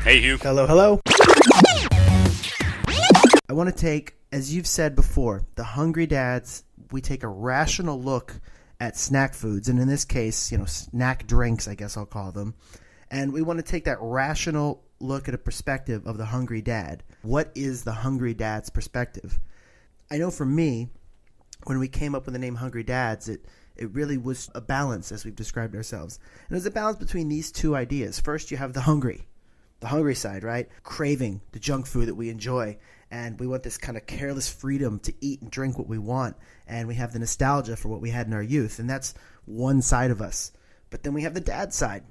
Hey, Hugh. Hello, hello. I want to take, as you've said before, the Hungry Dads, we take a rational look at snack foods, and in this case, snack drinks, I guess I'll call them. And we want to take that rational look at a perspective of the Hungry Dad. What is the Hungry Dad's perspective? I know for me, when we came up with the name Hungry Dads, it really was a balance, as we've described ourselves. And it was a balance between these two ideas. First, you have the hungry side, right? Craving the junk food that we enjoy. And we want this kind of careless freedom to eat and drink what we want. And we have the nostalgia for what we had in our youth. And that's one side of us. But then we have the dad side.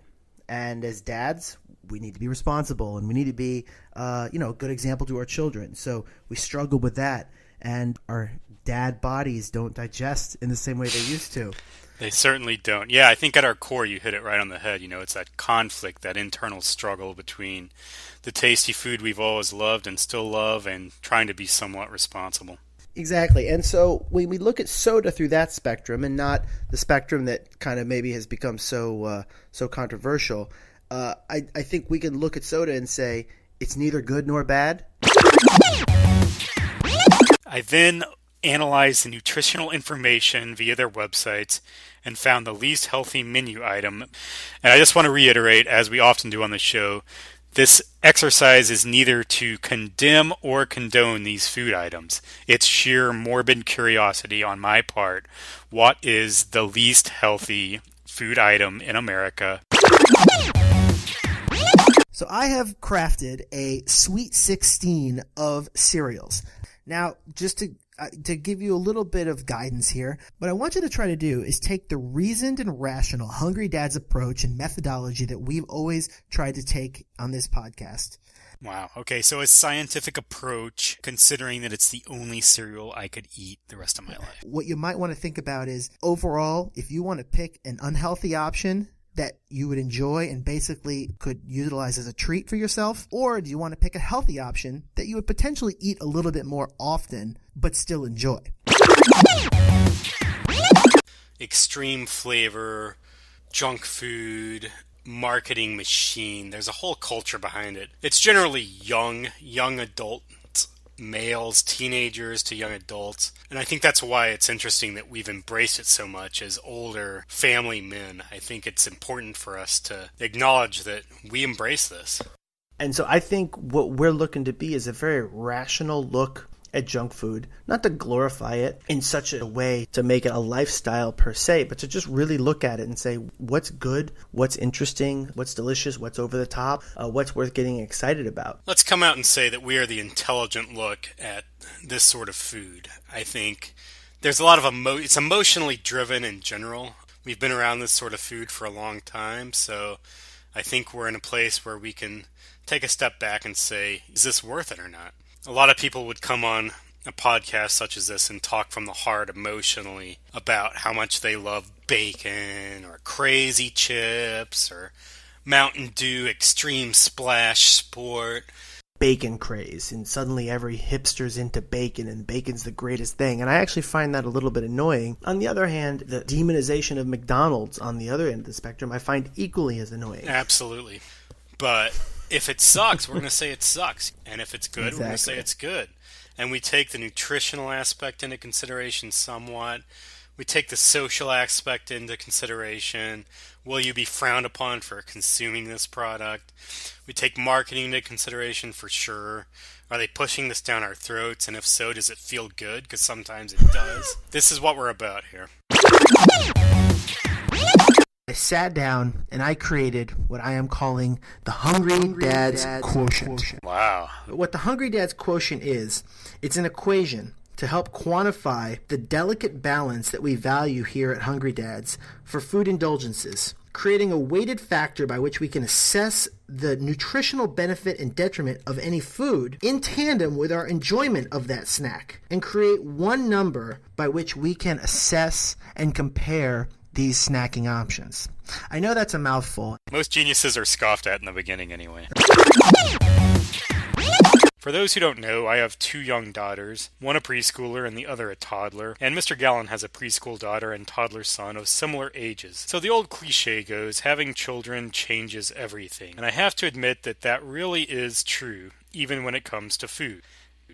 And as dads, we need to be responsible. And we need to be, a good example to our children. So we struggle with that. And our dad bodies don't digest in the same way they used to. They certainly don't. Yeah, I think at our core you hit it right on the head. It's that conflict, that internal struggle between the tasty food we've always loved and still love and trying to be somewhat responsible. Exactly. And so when we look at soda through that spectrum and not the spectrum that kind of maybe has become so controversial, I think we can look at soda and say it's neither good nor bad. I then analyzed the nutritional information via their websites and found the least healthy menu item. And I just want to reiterate, as we often do on the show, this exercise is neither to condemn or condone these food items. It's sheer morbid curiosity on my part. What is the least healthy food item in America? So I have crafted a Sweet 16 of cereals. Now, just to give you a little bit of guidance here, what I want you to try to do is take the reasoned and rational Hungry Dad's approach and methodology that we've always tried to take on this podcast. Wow. Okay, so a scientific approach, considering that it's the only cereal I could eat the rest of my life. What you might want to think about is, overall, if you want to pick an unhealthy option that you would enjoy and basically could utilize as a treat for yourself, or do you want to pick a healthy option that you would potentially eat a little bit more often but still enjoy? Extreme flavor, junk food, marketing machine. There's a whole culture behind it. It's generally young adult males, teenagers to young adults. And I think that's why it's interesting that we've embraced it so much as older family men. I think it's important for us to acknowledge that we embrace this. And so I think what we're looking to be is a very rational look at junk food, not to glorify it in such a way to make it a lifestyle per se, but to just really look at it and say what's good, what's interesting, what's delicious, what's over the top, what's worth getting excited about. Let's come out and say that we are the intelligent look at this sort of food. I think there's a lot of it's emotionally driven in general. We've been around this sort of food for a long time, so I think we're in a place where we can take a step back and say, is this worth it or not? A lot of people would come on a podcast such as this and talk from the heart emotionally about how much they love bacon or crazy chips or Mountain Dew Extreme Splash Sport. Bacon craze, and suddenly every hipster's into bacon, and bacon's the greatest thing. And I actually find that a little bit annoying. On the other hand, the demonization of McDonald's on the other end of the spectrum I find equally as annoying. Absolutely. But if it sucks, we're going to say it sucks. And if it's good, We're going to say it's good. And we take the nutritional aspect into consideration somewhat. We take the social aspect into consideration. Will you be frowned upon for consuming this product? We take marketing into consideration for sure. Are they pushing this down our throats? And if so, does it feel good? Because sometimes it does. This is what we're about here. I sat down and I created what I am calling the Hungry Dad's Quotient. Wow. What the Hungry Dad's Quotient is, it's an equation to help quantify the delicate balance that we value here at Hungry Dad's for food indulgences, creating a weighted factor by which we can assess the nutritional benefit and detriment of any food in tandem with our enjoyment of that snack, and create one number by which we can assess and compare these snacking options. I know that's a mouthful. Most geniuses are scoffed at in the beginning anyway. For those who don't know, I have 2 young daughters, one a preschooler and the other a toddler, and Mr. Gallen has a preschool daughter and toddler son of similar ages. So the old cliche goes, having children changes everything. And I have to admit that that really is true, even when it comes to food.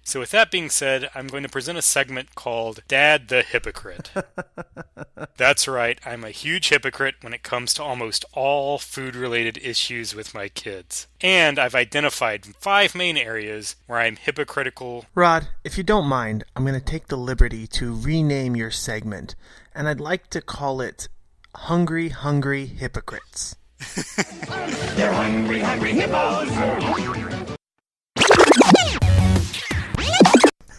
So with that being said, I'm going to present a segment called Dad the Hypocrite. That's right, I'm a huge hypocrite when it comes to almost all food-related issues with my kids. And I've identified 5 main areas where I'm hypocritical. Rod, if you don't mind, I'm going to take the liberty to rename your segment, and I'd like to call it Hungry Hungry Hypocrites. They're hungry, hungry hippos!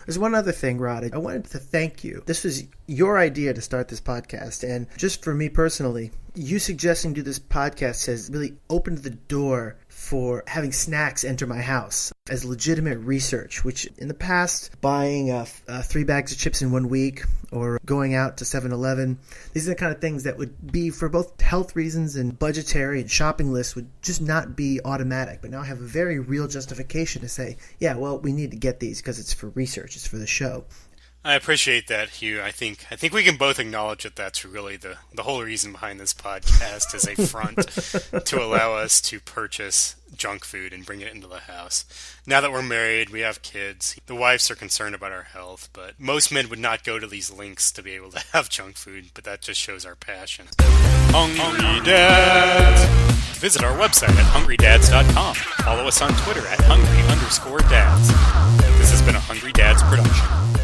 There's one other thing, Rod. I wanted to thank you. This was your idea to start this podcast, and just for me personally, you suggesting to do this podcast has really opened the door for having snacks enter my house as legitimate research, which in the past, buying 3 bags of chips in 1 week or going out to 7-Eleven, these are the kind of things that would be, for both health reasons and budgetary and shopping lists, would just not be automatic. But now I have a very real justification to say, yeah, well, we need to get these because it's for research, it's for the show. I appreciate that, Hugh. I think we can both acknowledge that that's really the whole reason behind this podcast is a front to allow us to purchase junk food and bring it into the house. Now that we're married, we have kids, the wives are concerned about our health, but most men would not go to these lengths to be able to have junk food, but that just shows our passion. Hungry Dads! Visit our website at hungrydads.com. Follow us on Twitter at hungry_dads. This has been a Hungry Dads production.